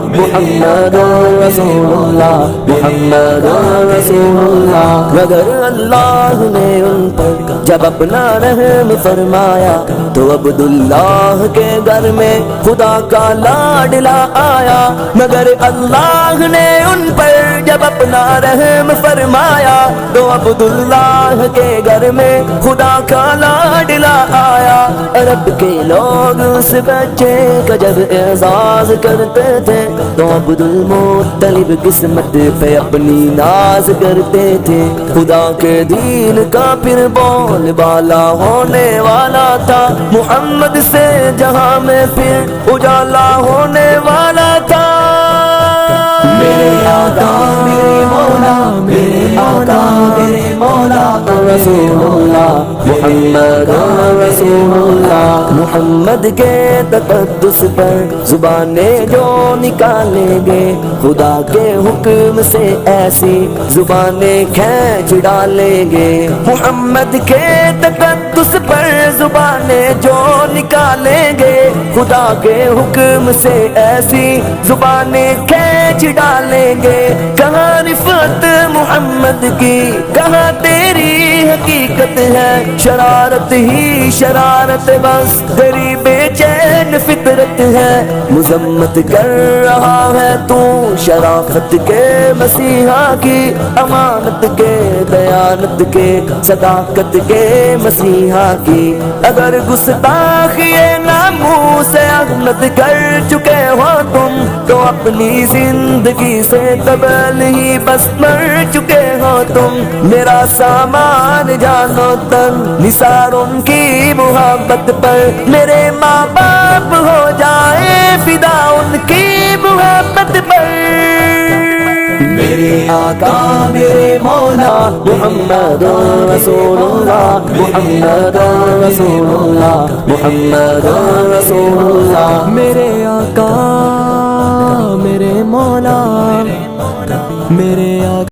محمد رسول اللہ محمد رسول اللہ۔ مگر اللہ نے ان پر جب اپنا رحم فرمایا تو عبداللہ کے گھر میں خدا کا لاڈلا آیا۔ مگر اللہ نے ان پر جب اپنا رحم فرمایا تو عبداللہ کے گھر میں خدا کا لاڈلا آیا۔ عرب کے لوگ اس بچے کا جب اعزاز کرتے تھے تو عبد المطلب قسمت پہ اپنی ناز کرتے تھے۔ خدا کے دین کا پھر بول بالا ہونے والا تھا، محمد سے جہاں میں پھر اجالا ہونے والا تھا۔ میرے آقا میرے مولا میرے آقا میرے مولا رسول اللہ محمد رسول اللہ۔ محمد کے تقدس پر زبانیں جو نکالیں گے خدا کے حکم سے ایسی زبانیں کھینچ ڈالیں گے۔ محمد کے تقدس پر زبانیں جو نکالیں گے خدا کے حکم سے ایسی زبانیں کھینچ ڈالیں گے۔ کہاں رفعت محمد کی کہاں تیری حقیقت ہے، شرارت ہی شرارت بس تیری بے چین فطرت ہے۔ مذمت کر رہا ہے تو شرافت کے مسیحا کی، امانت کے دیانت کے صداقت کے مسیحا کی۔ اگر گستاخی ناموس احمد کر چکے ہو تم تو اپنی زندگی سے قبل ہی بس مر چکے ہو تم۔ میرا سامان جانو تن نثار ان کی محبت پر، میرے ماں باپ ہو جائے فدا ان کی محبت پر۔ میرے آقا میرے مولا محمد رسول اللہ محمد رسول اللہ محمد رسول اللہ۔ میرے آقا میرے مولا میرے